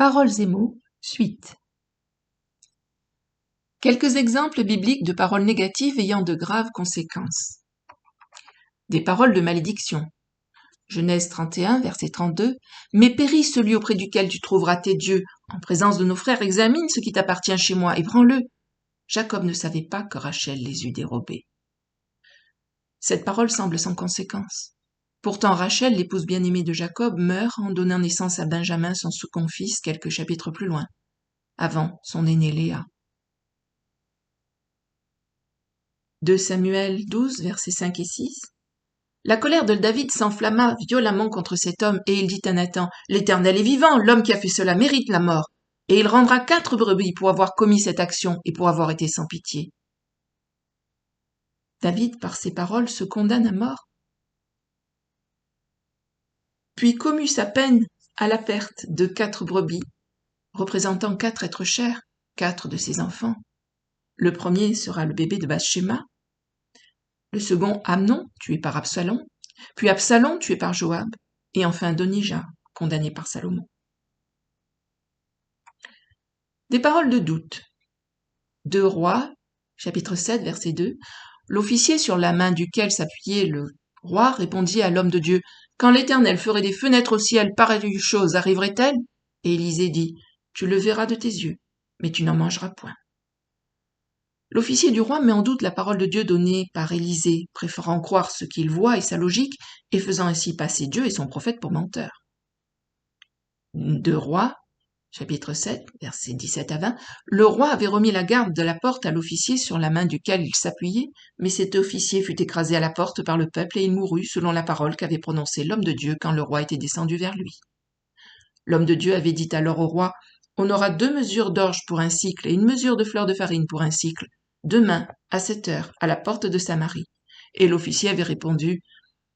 Paroles et mots, suite. Quelques exemples bibliques de paroles négatives ayant de graves conséquences. Des paroles de malédiction. Genèse 31, verset 32. « Mais périt celui auprès duquel tu trouveras tes dieux. En présence de nos frères, examine ce qui t'appartient chez moi et prends-le. » Jacob ne savait pas que Rachel les eût dérobés. Cette parole semble sans conséquence. Pourtant Rachel, l'épouse bien-aimée de Jacob, meurt en donnant naissance à Benjamin, son second fils, quelques chapitres plus loin, avant son aînée Léa. 2 Samuel 12, versets 5 et 6. La colère de David s'enflamma violemment contre cet homme, et il dit à Nathan, « L'Éternel est vivant, l'homme qui a fait cela mérite la mort, et il rendra 4 brebis pour avoir commis cette action et pour avoir été sans pitié. » David, par ses paroles, se condamne à mort. Puis commut sa peine à la perte de 4 brebis, représentant 4 êtres chers, 4 de ses enfants. Le premier sera le bébé de Bathsheba, le second Amnon, tué par Absalom, puis Absalom, tué par Joab, et enfin Adonijah, condamné par Salomon. Des paroles de doute. 2 Rois, chapitre 7, verset 2. L'officier sur la main duquel s'appuyait le roi répondit à l'homme de Dieu, « Quand l'Éternel ferait des fenêtres au ciel, pareille chose arriverait-elle » Et Élisée dit, « Tu le verras de tes yeux, mais tu n'en mangeras point. » L'officier du roi met en doute la parole de Dieu donnée par Élisée, préférant croire ce qu'il voit et sa logique, et faisant ainsi passer Dieu et son prophète pour menteurs. 2 Rois, chapitre 7, versets 17 à 20, le roi avait remis la garde de la porte à l'officier sur la main duquel il s'appuyait, mais cet officier fut écrasé à la porte par le peuple et il mourut selon la parole qu'avait prononcée l'homme de Dieu quand le roi était descendu vers lui. L'homme de Dieu avait dit alors au roi, « On aura 2 mesures d'orge pour un cycle et une mesure de fleur de farine pour un cycle, demain, à 7 heures, à la porte de Samarie. » Et l'officier avait répondu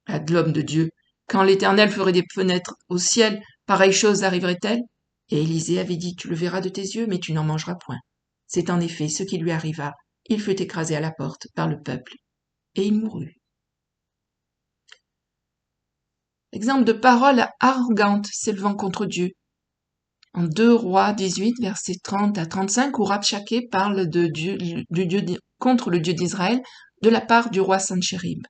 à l'homme de Dieu, « Quand l'Éternel ferait des fenêtres au ciel, pareille chose arriverait-elle » Et Élisée avait dit, « Tu le verras de tes yeux, mais tu n'en mangeras point. » C'est en effet ce qui lui arriva. Il fut écrasé à la porte par le peuple, et il mourut. Exemple de paroles arrogantes s'élevant contre Dieu. En 2 Rois 18, versets 30 à 35, où Rabshakeh parle contre le Dieu d'Israël de la part du roi Sanchérib.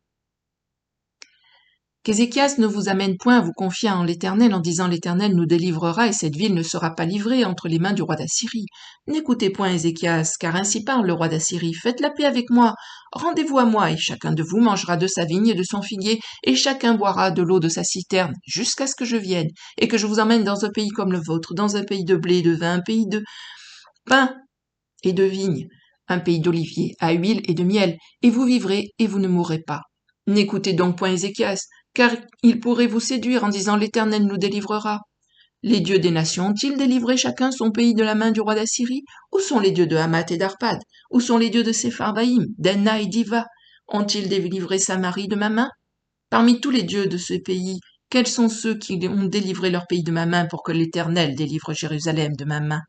Qu'Ézéchias ne vous amène point à vous confier en l'Éternel en disant « L'Éternel nous délivrera et cette ville ne sera pas livrée entre les mains du roi d'Assyrie. » N'écoutez point Ézéchias, car ainsi parle le roi d'Assyrie. Faites la paix avec moi, rendez-vous à moi, et chacun de vous mangera de sa vigne et de son figuier, et chacun boira de l'eau de sa citerne, jusqu'à ce que je vienne, et que je vous emmène dans un pays comme le vôtre, dans un pays de blé et de vin, un pays de pain et de vigne, un pays d'oliviers, à huile et de miel, et vous vivrez et vous ne mourrez pas. N'écoutez donc point Ézéchias, car il pourrait vous séduire en disant « L'Éternel nous délivrera ». Les dieux des nations ont-ils délivré chacun son pays de la main du roi d'Assyrie? Où sont les dieux de Hamath et d'Arpad? Où sont les dieux de Sepharvaïm, d'Enna et d'Iva? Ont-ils délivré Samarie de ma main? Parmi tous les dieux de ce pays, quels sont ceux qui ont délivré leur pays de ma main pour que l'Éternel délivre Jérusalem de ma main?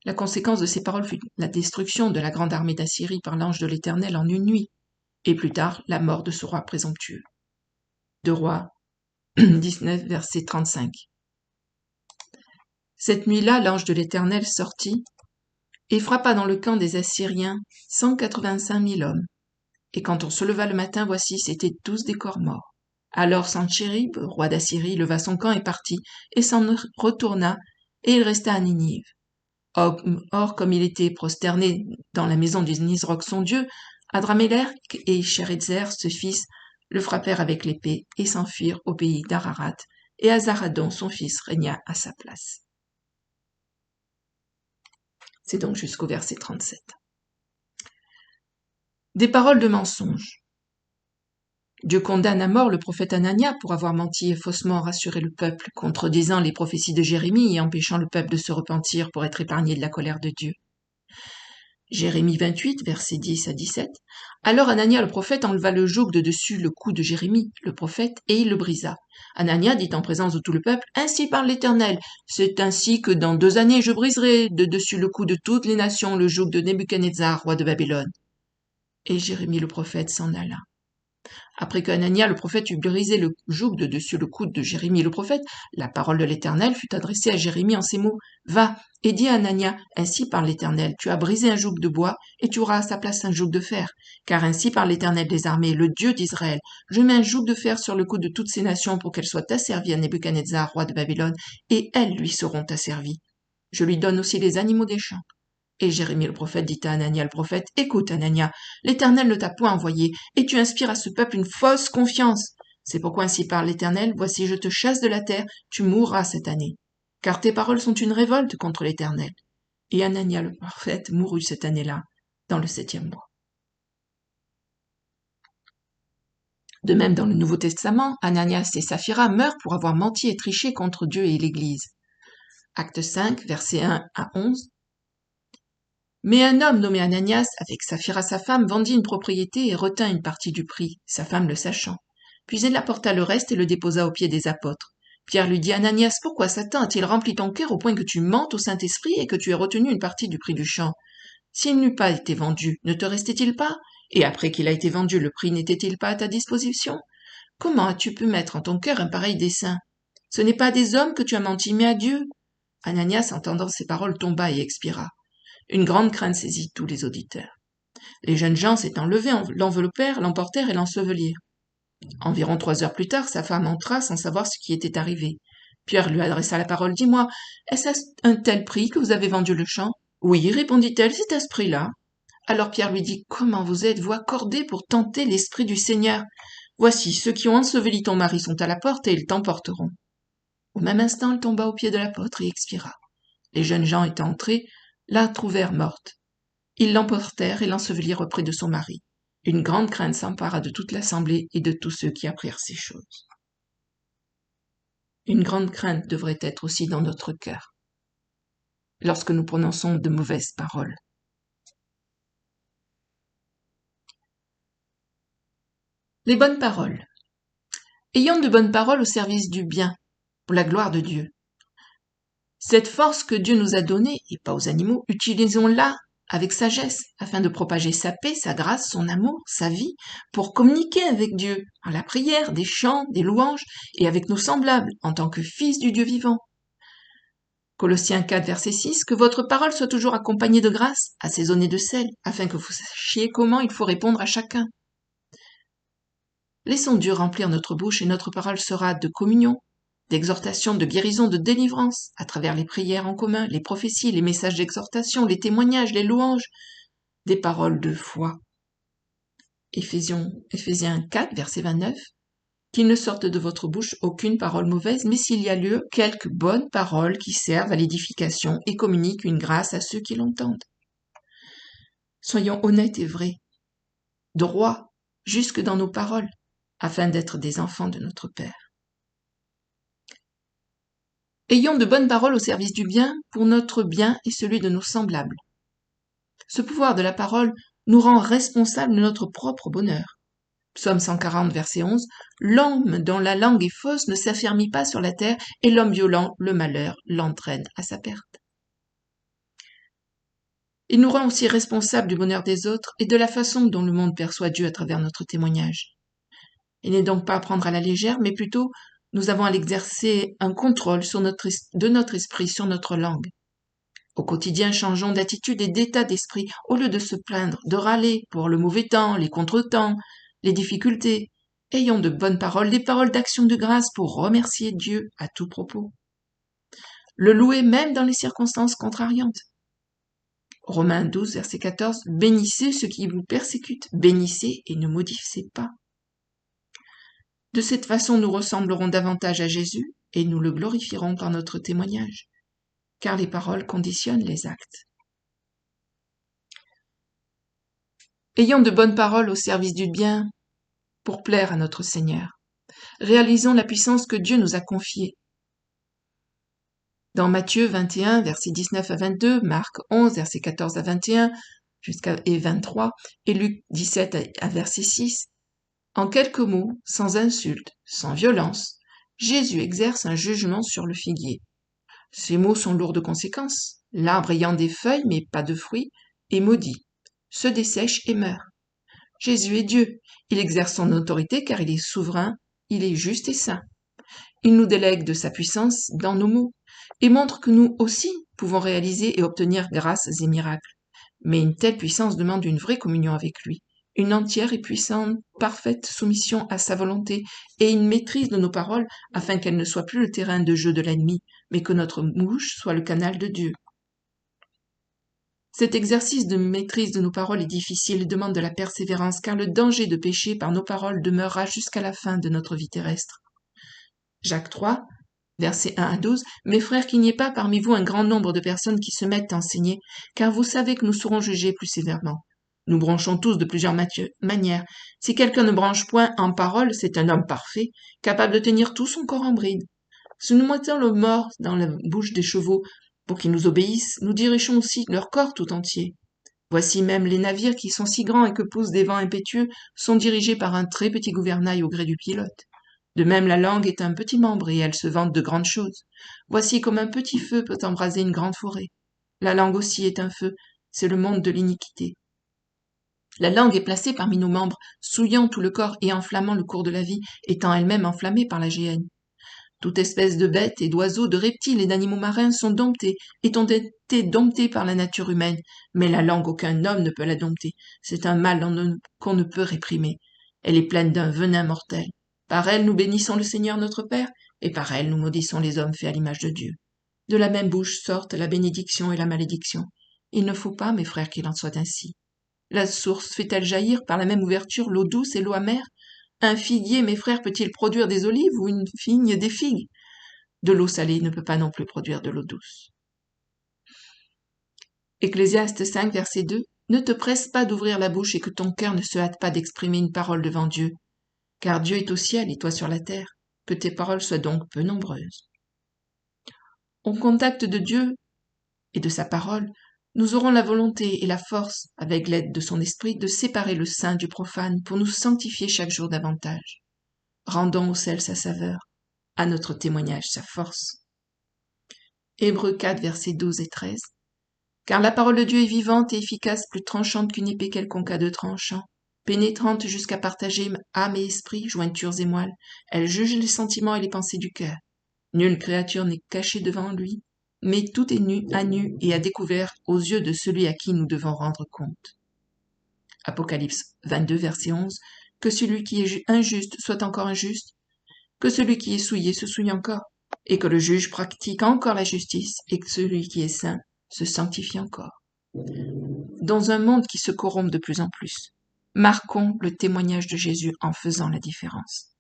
La conséquence de ces paroles fut la destruction de la grande armée d'Assyrie par l'ange de l'Éternel en une nuit, et plus tard la mort de ce roi présomptueux. 2 Rois 19, verset 35. Cette nuit-là, l'ange de l'Éternel sortit et frappa dans le camp des Assyriens 185 000 hommes. Et quand on se leva le matin, voici, c'étaient tous des corps morts. Alors Sanchérib, roi d'Assyrie, leva son camp et partit, et s'en retourna, et il resta à Ninive. Or, comme il était prosterné dans la maison du Nisroch son dieu, Adramélech et Sheretzer, ce fils, le frappèrent avec l'épée et s'enfuirent au pays d'Ararat, et Azaradon, son fils, régna à sa place. C'est donc jusqu'au verset 37. Des paroles de mensonge. Dieu condamne à mort le prophète Anania pour avoir menti et faussement rassuré le peuple, contredisant les prophéties de Jérémie et empêchant le peuple de se repentir pour être épargné de la colère de Dieu. Jérémie 28, versets 10 à 17. Alors Anania le prophète enleva le joug de dessus le cou de Jérémie, le prophète, et il le brisa. Anania dit en présence de tout le peuple, « Ainsi parle l'Éternel, c'est ainsi que dans 2 années je briserai de dessus le cou de toutes les nations le joug de Nebuchadnezzar, roi de Babylone. » Et Jérémie le prophète s'en alla. Après qu'Anania le prophète eut brisé le joug de dessus le coude de Jérémie le prophète, la parole de l'Éternel fut adressée à Jérémie en ces mots. Va, et dis à Anania, ainsi parle l'Éternel, tu as brisé un joug de bois, et tu auras à sa place un joug de fer. Car ainsi parle l'Éternel des armées, le Dieu d'Israël. Je mets un joug de fer sur le cou de toutes ces nations pour qu'elles soient asservies à Nebuchadnezzar, roi de Babylone, et elles lui seront asservies. Je lui donne aussi les animaux des champs. Et Jérémie le prophète dit à Anania le prophète, écoute Anania, l'Éternel ne t'a point envoyé, et tu inspires à ce peuple une fausse confiance. C'est pourquoi ainsi parle l'Éternel, voici je te chasse de la terre, tu mourras cette année. Car tes paroles sont une révolte contre l'Éternel. Et Anania le prophète mourut cette année-là, dans le 7e mois. De même, dans le Nouveau Testament, Ananias et Saphira meurent pour avoir menti et triché contre Dieu et l'Église. Acte 5, versets 1 à 11. Mais un homme nommé Ananias, avec Saphira sa femme, vendit une propriété et retint une partie du prix, sa femme le sachant. Puis il apporta le reste et le déposa aux pieds des apôtres. Pierre lui dit, Ananias, pourquoi Satan a-t-il rempli ton cœur au point que tu mentes au Saint-Esprit et que tu aies retenu une partie du prix du champ? S'il n'eût pas été vendu, ne te restait-il pas? Et après qu'il a été vendu, le prix n'était-il pas à ta disposition? Comment as-tu pu mettre en ton cœur un pareil dessein? Ce n'est pas à des hommes que tu as menti, mais à Dieu. Ananias, entendant ces paroles, tomba et expira. Une grande crainte saisit tous les auditeurs. Les jeunes gens s'étant levés, l'enveloppèrent, l'emportèrent et l'ensevelirent. Environ 3 heures plus tard, sa femme entra sans savoir ce qui était arrivé. Pierre lui adressa la parole. Dis-moi, est-ce à un tel prix que vous avez vendu le champ? Oui, répondit-elle, c'est à ce prix-là. Alors Pierre lui dit, comment vous êtes-vous accordé pour tenter l'Esprit du Seigneur? Voici, ceux qui ont enseveli ton mari sont à la porte et ils t'emporteront. Au même instant, elle tomba aux pieds de l'apôtre et expira. Les jeunes gens étant entrés, la trouvèrent morte. Ils l'emportèrent et l'ensevelirent auprès de son mari. Une grande crainte s'empara de toute l'assemblée et de tous ceux qui apprirent ces choses. Une grande crainte devrait être aussi dans notre cœur, lorsque nous prononçons de mauvaises paroles. Les bonnes paroles. Ayons de bonnes paroles au service du bien, pour la gloire de Dieu. Cette force que Dieu nous a donnée, et pas aux animaux, utilisons-la avec sagesse, afin de propager sa paix, sa grâce, son amour, sa vie, pour communiquer avec Dieu, par la prière, des chants, des louanges, et avec nos semblables, en tant que fils du Dieu vivant. Colossiens 4, verset 6, que votre parole soit toujours accompagnée de grâce, assaisonnée de sel, afin que vous sachiez comment il faut répondre à chacun. Laissons Dieu remplir notre bouche et notre parole sera de communion, d'exhortation, de guérison, de délivrance, à travers les prières en commun, les prophéties, les messages d'exhortation, les témoignages, les louanges, des paroles de foi. Éphésiens 4, verset 29, qu'il ne sorte de votre bouche aucune parole mauvaise, mais s'il y a lieu, quelques bonnes paroles qui servent à l'édification et communiquent une grâce à ceux qui l'entendent. Soyons honnêtes et vrais, droits, jusque dans nos paroles, afin d'être des enfants de notre Père. Ayons de bonnes paroles au service du bien, pour notre bien et celui de nos semblables. Ce pouvoir de la parole nous rend responsables de notre propre bonheur. Psaume 140, verset 11, « L'homme dont la langue est fausse ne s'affermit pas sur la terre, et l'homme violent, le malheur, l'entraîne à sa perte. » Il nous rend aussi responsables du bonheur des autres et de la façon dont le monde perçoit Dieu à travers notre témoignage. Il n'est donc pas à prendre à la légère, mais plutôt nous avons à l'exercer un contrôle de notre esprit sur notre langue. Au quotidien, changeons d'attitude et d'état d'esprit au lieu de se plaindre, de râler pour le mauvais temps, les contretemps, les difficultés. Ayons de bonnes paroles, des paroles d'action de grâce pour remercier Dieu à tout propos. Le louer même dans les circonstances contrariantes. Romains 12, verset 14, « Bénissez ceux qui vous persécutent, bénissez et ne maudissez pas. » De cette façon, nous ressemblerons davantage à Jésus et nous le glorifierons par notre témoignage, car les paroles conditionnent les actes. Ayons de bonnes paroles au service du bien pour plaire à notre Seigneur. Réalisons la puissance que Dieu nous a confiée. Dans Matthieu 21, versets 19 à 22, Marc 11, versets 14 à 21 et 23, et Luc 17 à verset 6, en quelques mots, sans insulte, sans violence, Jésus exerce un jugement sur le figuier. Ces mots sont lourds de conséquences. L'arbre ayant des feuilles mais pas de fruits est maudit, se dessèche et meurt. Jésus est Dieu. Il exerce son autorité car il est souverain, il est juste et saint. Il nous délègue de sa puissance dans nos mots et montre que nous aussi pouvons réaliser et obtenir grâces et miracles. Mais une telle puissance demande une vraie communion avec lui, une entière et puissante, parfaite soumission à sa volonté et une maîtrise de nos paroles afin qu'elles ne soient plus le terrain de jeu de l'ennemi, mais que notre bouche soit le canal de Dieu. Cet exercice de maîtrise de nos paroles est difficile et demande de la persévérance, car le danger de pécher par nos paroles demeurera jusqu'à la fin de notre vie terrestre. Jacques 3, versets 1 à 12, « Mes frères, qu'il n'y ait pas parmi vous un grand nombre de personnes qui se mettent à enseigner, car vous savez que nous serons jugés plus sévèrement. Nous branchons tous de plusieurs manières. Si quelqu'un ne branche point en parole, c'est un homme parfait, capable de tenir tout son corps en bride. Si nous mettons le mort dans la bouche des chevaux pour qu'ils nous obéissent, nous dirigeons aussi leur corps tout entier. Voici même les navires qui sont si grands et que poussent des vents impétueux sont dirigés par un très petit gouvernail au gré du pilote. De même, la langue est un petit membre et elle se vante de grandes choses. Voici comme un petit feu peut embraser une grande forêt. La langue aussi est un feu, c'est le monde de l'iniquité. La langue est placée parmi nos membres, souillant tout le corps et enflammant le cours de la vie, étant elle-même enflammée par la géhenne. Toute espèce de bêtes et d'oiseaux, de reptiles et d'animaux marins sont domptés et ont été domptés par la nature humaine, mais la langue aucun homme ne peut la dompter. C'est un mal qu'on ne peut réprimer. Elle est pleine d'un venin mortel. Par elle nous bénissons le Seigneur notre Père, et par elle nous maudissons les hommes faits à l'image de Dieu. De la même bouche sortent la bénédiction et la malédiction. Il ne faut pas, mes frères, qu'il en soit ainsi. La source fait-elle jaillir par la même ouverture l'eau douce et l'eau amère? Un figuier, mes frères, peut-il produire des olives ou une vigne des figues? De l'eau salée ne peut pas non plus produire de l'eau douce. Ecclésiaste 5, verset 2. Ne te presse pas d'ouvrir la bouche et que ton cœur ne se hâte pas d'exprimer une parole devant Dieu. Car Dieu est au ciel et toi sur la terre. Que tes paroles soient donc peu nombreuses. Au contact de Dieu et de sa parole, nous aurons la volonté et la force, avec l'aide de son esprit, de séparer le saint du profane pour nous sanctifier chaque jour davantage. Rendons au sel sa saveur, à notre témoignage sa force. Hébreux 4, versets 12 et 13. Car la parole de Dieu est vivante et efficace, plus tranchante qu'une épée quelconque à deux tranchants, pénétrante jusqu'à partager âme et esprit, jointures et moelles. Elle juge les sentiments et les pensées du cœur. Nulle créature n'est cachée devant lui, mais tout est nu et à découvert aux yeux de celui à qui nous devons rendre compte. Apocalypse 22, verset 11. Que celui qui est injuste soit encore injuste, que celui qui est souillé se souille encore, et que le juge pratique encore la justice, et que celui qui est saint se sanctifie encore. Dans un monde qui se corrompt de plus en plus, marquons le témoignage de Jésus en faisant la différence.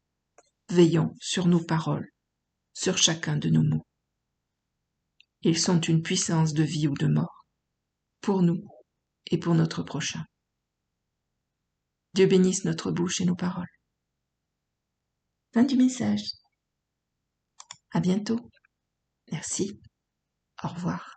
Veillons sur nos paroles, sur chacun de nos mots. Ils sont une puissance de vie ou de mort, pour nous et pour notre prochain. Dieu bénisse notre bouche et nos paroles. Fin du message. À bientôt. Merci. Au revoir.